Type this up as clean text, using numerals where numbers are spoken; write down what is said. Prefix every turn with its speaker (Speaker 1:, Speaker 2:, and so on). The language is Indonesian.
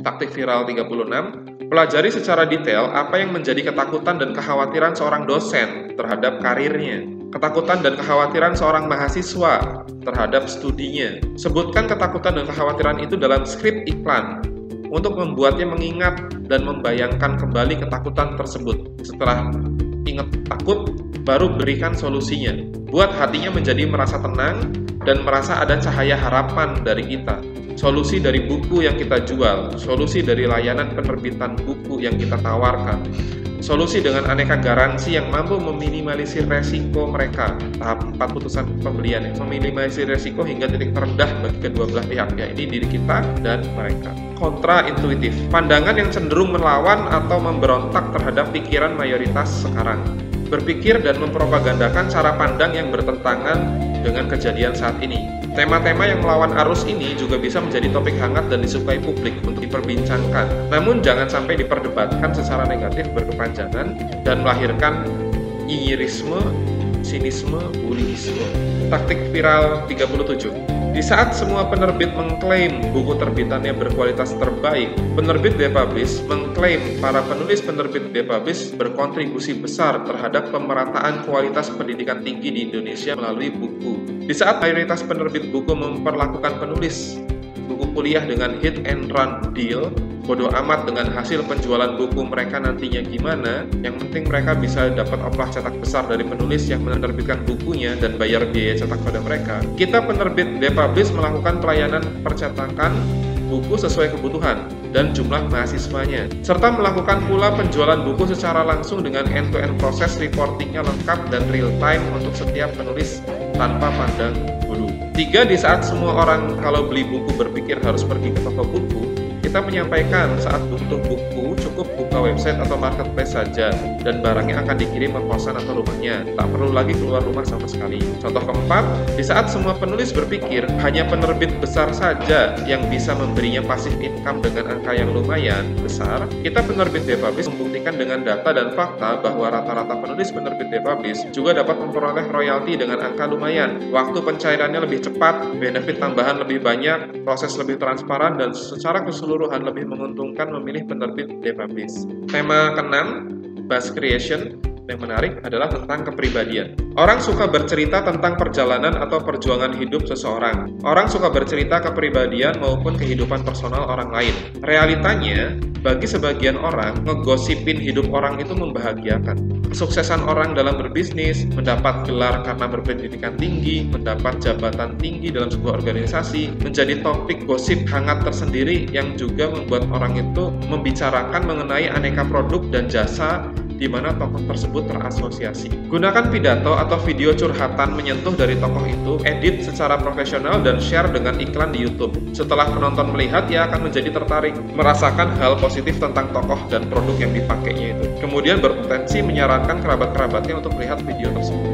Speaker 1: Taktik viral 36, pelajari secara detail apa yang menjadi ketakutan dan kekhawatiran seorang dosen terhadap karirnya, ketakutan dan kekhawatiran seorang mahasiswa terhadap studinya. Sebutkan ketakutan dan kekhawatiran itu dalam skrip iklan untuk membuatnya mengingat dan membayangkan kembali ketakutan tersebut. Setelah ingat takut, baru berikan solusinya. Buat hatinya menjadi merasa tenang dan merasa ada cahaya harapan dari kita. Solusi dari buku yang kita jual, solusi dari layanan penerbitan buku yang kita tawarkan, solusi dengan aneka garansi yang mampu meminimalisir resiko mereka. Tahap 4 putusan pembelian, meminimalisir resiko hingga titik terendah bagi kedua belah pihak, yaitu diri kita dan mereka. Kontra intuitif, pandangan yang cenderung melawan atau memberontak terhadap pikiran mayoritas sekarang. Berpikir dan mempropagandakan cara pandang yang bertentangan dengan kejadian saat ini. Tema-tema yang melawan arus ini juga bisa menjadi topik hangat dan disukai publik untuk diperbincangkan. Namun jangan sampai diperdebatkan secara negatif berkepanjangan dan melahirkan nyinyirisme, sinisme, buliisme. Taktik viral 37. Di saat semua penerbit mengklaim buku terbitannya berkualitas terbaik, penerbit D-Publish mengklaim para penulis penerbit D-Publish berkontribusi besar terhadap pemerataan kualitas pendidikan tinggi di Indonesia melalui buku. Di saat mayoritas penerbit buku memperlakukan penulis buku kuliah dengan hit and run deal, bodoh amat dengan hasil penjualan buku mereka nantinya gimana, yang penting mereka bisa dapat oplah cetak besar dari penulis yang menerbitkan bukunya dan bayar biaya cetak pada mereka. Kita penerbit D-Publish melakukan pelayanan percetakan buku sesuai kebutuhan dan jumlah mahasiswanya, serta melakukan pula penjualan buku secara langsung dengan end-to-end proses reportingnya lengkap dan real time untuk setiap penulis tanpa pandang bulu. 3. Di saat semua orang kalau beli buku berpikir harus pergi ke toko buku, kita menyampaikan saat butuh buku cukup buka website atau marketplace saja dan barangnya akan dikirim ke kosan atau rumahnya, tak perlu lagi keluar rumah sama sekali. Contoh keempat, di saat semua penulis berpikir hanya penerbit besar saja yang bisa memberinya passive income dengan angka yang lumayan besar, kita penerbit D-Publish membuktikan dengan data dan fakta bahwa rata-rata penulis penerbit D-Publish juga dapat memperoleh royalti dengan angka lumayan, waktu pencairannya lebih cepat, benefit tambahan lebih banyak, proses lebih transparan, dan secara keseluruhan lebih menguntungkan memilih penerbit D-Publish. Tema ke-6, Buzz Creation, yang menarik adalah tentang kepribadian. Orang suka bercerita tentang perjalanan atau perjuangan hidup seseorang. Orang suka bercerita kepribadian maupun kehidupan personal orang lain. Realitanya, bagi sebagian orang, ngegosipin hidup orang itu membahagiakan. Kesuksesan orang dalam berbisnis, mendapat gelar karena berpendidikan tinggi, mendapat jabatan tinggi dalam sebuah organisasi, menjadi topik gosip hangat tersendiri yang juga membuat orang itu membicarakan mengenai aneka produk dan jasa di mana tokoh tersebut terasosiasi. Gunakan pidato atau video curhatan menyentuh dari tokoh itu, edit secara profesional dan share dengan iklan di YouTube. Setelah penonton melihat, ia akan menjadi tertarik, merasakan hal positif tentang tokoh dan produk yang dipakainya itu. Kemudian berpotensi menyarankan kerabat-kerabatnya untuk melihat video tersebut.